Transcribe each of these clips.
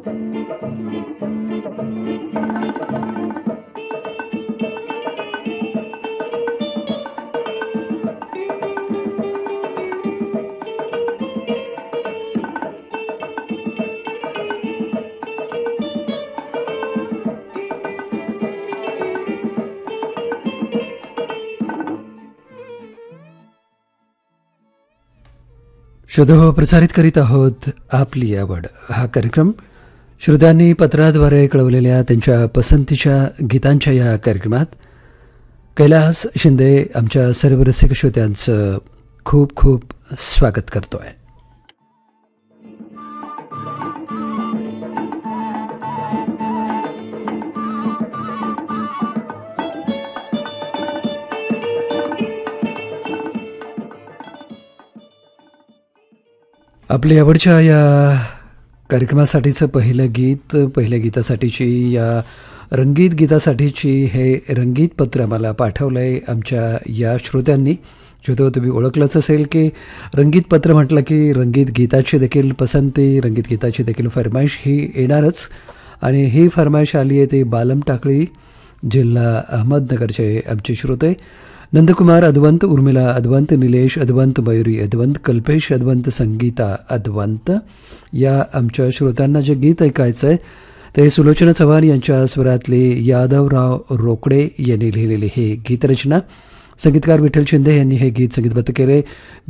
श्रोतो प्रसारित करीत आहोत आपली आवड हा कार्यक्रम. श्रोत्यांनी पत्राद्वारे कळवलेल्या त्यांच्या पसंतीच्या गीतांच्या या कार्यक्रमात कैलास शिंदे आमच्या सर्व रसिक श्रोत्यांचं खूप खूप स्वागत करतोय. आपल्या आवडच्या या कार्यक्रमासाठीचं पहिल्या गीतासाठीची या रंगीत गीतासाठीची हे रंगीत पत्र आम्हाला पाठवलं आहे आमच्या या श्रोत्यांनी. श्रोतो तुम्ही ओळखलंच असेल की रंगीत पत्र म्हटलं की रंगीत गीताची देखील पसंती, रंगीत गीताची देखील फरमाईश ही येणारच. आणि ही फरमाईश आली आहे ते बालम टाकळी, जिल्हा अहमदनगरचे आमचे श्रोते नंदकुमार अद्वंत, उर्मिला अद्वंत, निलेश अद्वंत, मयुरी अद्वंत, कल्पेश अद्वंत, संगीता अद्वंत या आमच्या श्रोत्यांना जे गीत ऐकायचं आहे ते सुलोचना चव्हाण यांच्या स्वरातले यादवराव रोकडे यांनी लिहिलेली ही गीतरचना. संगीतकार विठ्ठल शिंदे यांनी हे गीत संगीतबद्ध केले.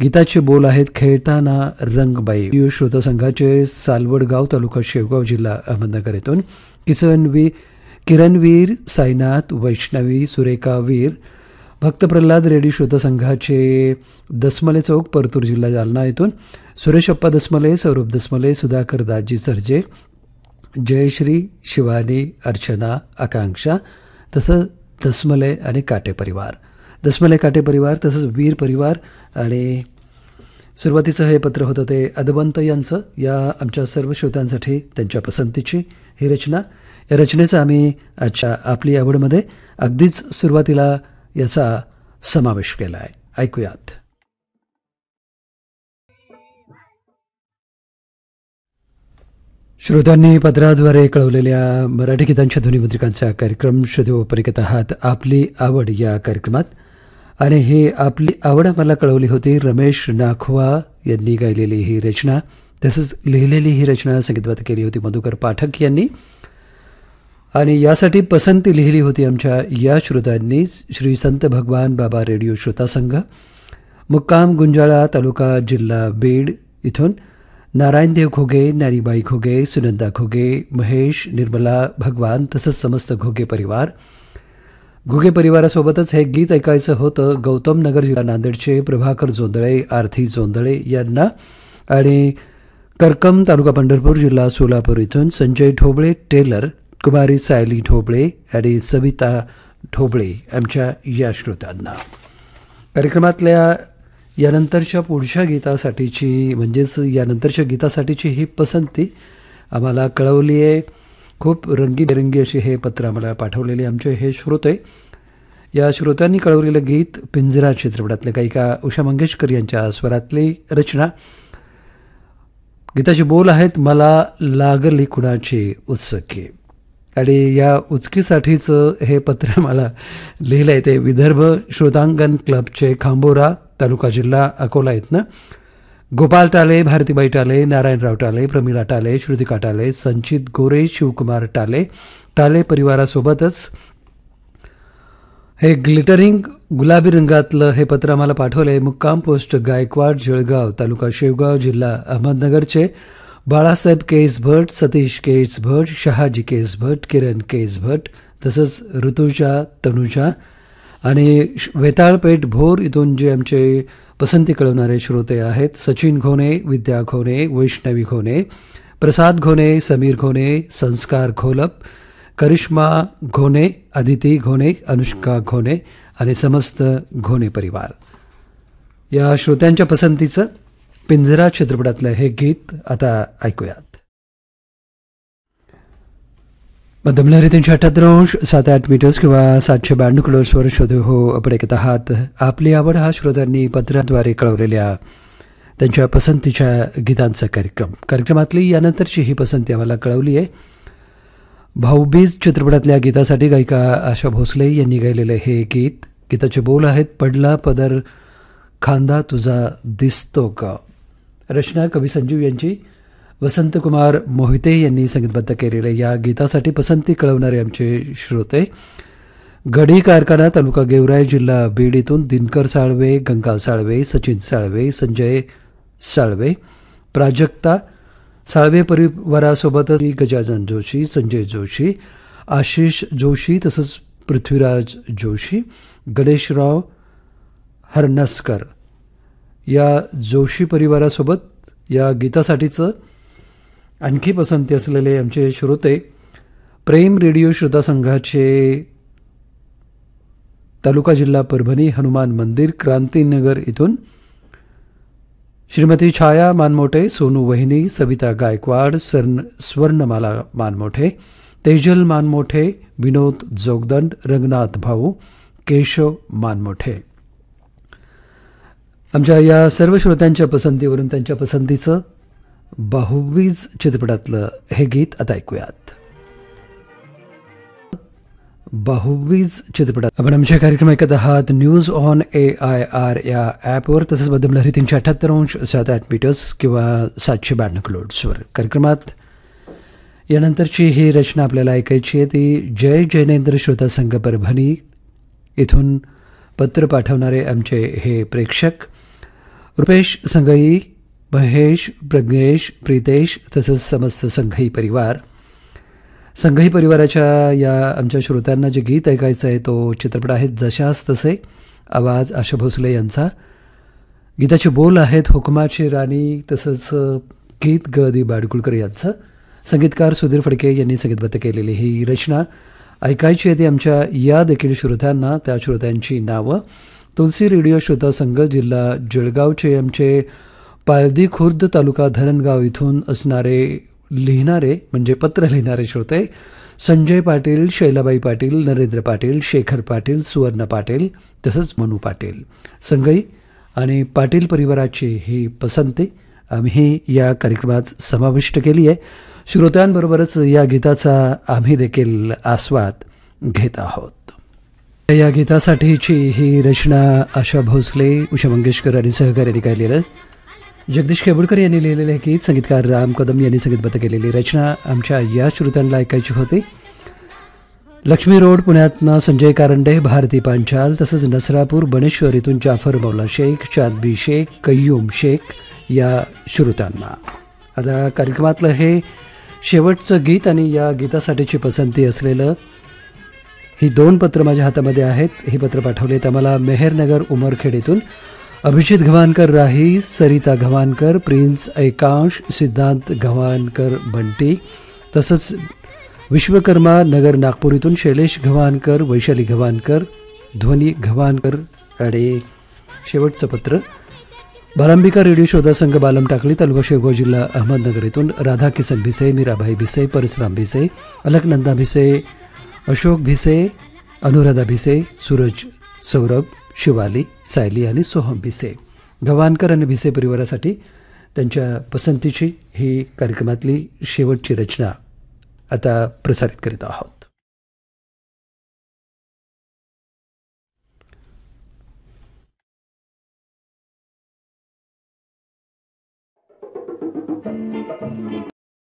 गीताचे बोल आहेत खेळताना रंगबाई. श्रोता संघाचे सालवडगाव, तालुका शेवगाव, जिल्हा अहमदनगर येथून किरणवीर, साईनाथ, वैष्णवी, सुरेखा वीर, भक्त प्रल्हाद रेड्डी श्रोता संघाचे दसमले चौक, परतूर, जिल्हा जालना येथून सुरेश अप्पा दसमले, सौरभ दसमले, सुधाकर दाजी सरजे, जयश्री, शिवानी, अर्चना, आकांक्षा, तसंच दसमले आणि काटे परिवार, दसमले काटे परिवार, तसंच वीर परिवार. आणि सुरुवातीचं हे पत्र होतं ते अद्वंत यांचं. या आमच्या सर्व श्रोत्यांसाठी त्यांच्या पसंतीची ही रचना. या रचनेचा आम्ही आजच्या आपली आवडमध्ये अगदीच सुरुवातीला याचा समावेश केला आहे. ऐकूयात. श्रोत्यांनी पत्राद्वारे कळवलेल्या मराठी गीतांच्या ध्वनिमुद्रिकांचा कार्यक्रम श्रोते परिकत आहात आपली आवड या कार्यक्रमात. आणि ही आपली आवड मला कळवली होती रमेश नाखवा यांनी गायलेली ही रचना, तसंच लिहिलेली ही रचना संगीतबद्ध केली होती मधुकर पाठक यांनी. आणि यासाठी पसंती लिहिली होती आमच्या या श्रोत्यांनी श्री संत भगवान बाबा रेडिओ श्रोता संघ, मुक्काम गुंजाळा, तालुका जिल्हा बीड इथून नारायणदेव घोगे, नारीबाई घोगे, सुनंदा घोगे, महेश, निर्मला भगवान, तसंच समस्त घोगे परिवार. घोगे परिवारासोबतच हे गीत ऐकायचं होतं गौतम नगर, जिल्हा नांदेडचे प्रभाकर जोंधळे, आरती जोंधळे यांना. आणि करकम, तालुका पंढरपूर, जिल्हा सोलापूर इथून संजय ढोबळे टेलर, कुमारी सायली ढोबळे आणि सविता ढोबळे आमच्या या श्रोत्यांना. कार्यक्रमातल्या यानंतरच्या पुढच्या गीतासाठीची म्हणजेच यानंतरच्या गीतासाठीची ही पसंती आम्हाला कळवली आहे. खूप रंगीबेरंगी अशी हे पत्र आम्हाला पाठवलेले आमचे हे श्रोते. या श्रोत्यांनी कळवलेलं गीत पिंजरा चित्रपटातले गायिका उषा मंगेशकर यांच्या स्वरातली रचना. गीताचे बोल आहेत मला लागली कुणाची उत्सुकी. आणि या उचकीसाठीचं हे पत्र मला लिहिलं आहे ते विदर्भ श्रोतांगण क्लबचे खांबोरा, तालुका जिल्हा अकोला इथनं गोपाल टाले, भारतीबाई टाले, नारायणराव टाले, प्रमिला टाले, श्रुतिका टाले, संचित गोरे, शिवकुमार टाले, टाले परिवारासोबतच हे ग्लिटरिंग गुलाबी रंगातलं हे पत्र आम्हाला पाठवलं आहे. मुक्काम पोस्ट गायकवाड, जळगाव, तालुका शेवगाव, जिल्हा अहमदनगरचे बाळासाहेब केस भट, सतीश केस भट, शहाजी केस भट, किरण केस भट, तसंच ऋतुजा, तनुजा आणि वेताळपेठ भोर इथून जे आमचे पसंती कळवणारे श्रोते आहेत सचिन घोणे, विद्या घोणे, वैष्णवी घोणे, प्रसाद घोणे, समीर घोणे, संस्कार घोलप, करिश्मा घोणे, अदिती घोणे, अनुष्का घोणे आणि समस्त घोणे परिवार. या श्रोत्यांच्या पसंतीचं पिंजरा चित्रपटातलं हे गीत आता ऐकूयात. मध्यमलहरी 378 7-8 मीटर्स किंवा 792 किलोहर्ट्झवर शोधू हो आपण ऐकत आहात आपली आवड. हा श्रोत्यांनी पत्राद्वारे कळवलेल्या त्यांच्या पसंतीच्या गीतांचा कार्यक्रमातली यानंतरची ही पसंती आम्हाला कळवली आहे. भाऊबीज चित्रपटातल्या गीतासाठी गायिका आशा भोसले यांनी गायलेलं हे गीत. गीताचे बोल आहेत, पडला पदर खांदा तुझा दिसतो का. रचना कवी संजीव यांची. वसंतकुमार मोहिते यांनी संगीतबद्ध केलेल्या या गीतासाठी पसंती कळवणारे आमचे श्रोते गडी कारखाना, तालुका गेवराई, जिल्हा बीड इथून दिनकर साळवे, गंगा साळवे, सचिन साळवे, संजय साळवे, प्राजक्ता साळवे परिवारासोबतच गजानन जोशी, संजय जोशी, आशिष जोशी, तसंच पृथ्वीराज जोशी, गणेशराव हरनसकर या जोशी परिवारासोबत या गीतासाठीचं आणखी पसंती असलेले आमचे श्रोते प्रेम रेडिओ श्रोता संघाचे तालुका जिल्हा परभणी, हनुमान मंदिर, क्रांतीनगर इथून श्रीमती छाया मानमोठे, सोनू वहिनी, सविता गायकवाड, स्वर्णमाला मानमोठे, तेजल मानमोठे, विनोद जोगदंड, रंगनाथ भाऊ, केशव मानमोठे. आमच्या या सर्व श्रोत्यांच्या पसंतीवरून त्यांच्या पसंतीचं बाहुबीज चित्रपटातलं हे गीत आता ऐकूयात. बाहुबीज चित्रपटात आपण आमच्या कार्यक्रम ऐकत आहात न्यूज ऑन AIR या ॲपवर, तसंच मध्यम लहरी 378.7 मीटर्स किंवा 792 किलोहर्ट्झवर. कार्यक्रमात यानंतरची ही रचना आपल्याला ऐकायची आहे ती जय जैनेंद्र श्रोता संघ परभणी इथून पत्र पाठवणारे आमचे हे प्रेक्षक रुपेश संघई, महेश, प्रज्ञेश, प्रितेश, तसंच समस्त संघई परिवार. संघई परिवाराच्या या आमच्या श्रोत्यांना जे गीत ऐकायचं आहे तो चित्रपट आहे जशास तसे, आवाज आशा भोसले यांचा. गीताचे बोल आहेत हुकमाची राणी, तसंच गीत ग दी बाडगुळकर यांचं. संगीतकार सुधीर फडके यांनी संगीतबद्ध केलेली ही रचना ऐकायची आहे ती आमच्या या देखील श्रोत्यांना. त्या श्रोत्यांची नावं तुलसी रेडिओ श्रोता संघ, जिल्हा जळगावचे आमचे पाळदी खुर्द, तालुका धरणगाव इथून असणारे लिहिणारे म्हणजे पत्र लिहिणारे श्रोते संजय पाटील, शैलाबाई पाटील, नरेंद्र पाटील, शेखर पाटील, सुवर्ण पाटील, तसंच मनू पाटील. संघई आणि पाटील परिवाराची ही पसंती आम्ही या कार्यक्रमात समाविष्ट केली आहे. श्रोत्यांबरोबरच या गीताचा आम्ही देखील आस्वाद घेत आहोत. या गीतासाठीची ही रचना आशा भोसले, उषा मंगेशकर आणि सहकार्याने गायलेलं. जगदीश केबुलकर यांनी लिहिलेले हे गीत संगीतकार राम कदम यांनी संगीतबद्ध केलेली रचना आमच्या या श्रोत्यांना ऐकायची होती. लक्ष्मी रोड पुण्यातनं संजय कारंडे, भारती पांचाल, तसंच नसरापूर बनेश्वर इथून जाफर मौला शेख, चांदबी शेख, कय्यूम शेख या श्रोत्यांना. आता कार्यक्रमातलं हे शेवटचं गीत आणि या गीतासाठीची पसंती असलेलं ही 2 पत्र माझ्या हातामध्ये आहेत. ही पत्र पाठवलेत आम्हाला मेहरनगर उमरखेड इथून अभिजित गव्हाणकर राही, सरिता गव्हाणकर, प्रिन्स ऐकांश, सिद्धांत गव्हाणकर बंटी, तसंच विश्वकर्मा नगर नागपूर इथून शैलेश गव्हाणकर, वैशाली गव्हाणकर, ध्वनी गव्हाणकर. आणि शेवटचं पत्र बालंबिका रेडिओ शोधा संघ, बालम टाकळी, तालुका शेवगाव, जिल्हा अहमदनगर इथून राधा किसन भिसे, मीराबाई भिसे, परशुराम भिसे, अलकनंदा भिसे, अशोक भिसे, अनुराधा भिसे, सूरज सौरभ, शिवाली, सायली आणि सोहम भिसे. गव्हाणकर आणि भिसे परिवारासाठी त्यांच्या पसंतीची ही कार्यक्रमातली शेवटची रचना आता प्रसारित करीत आहोत.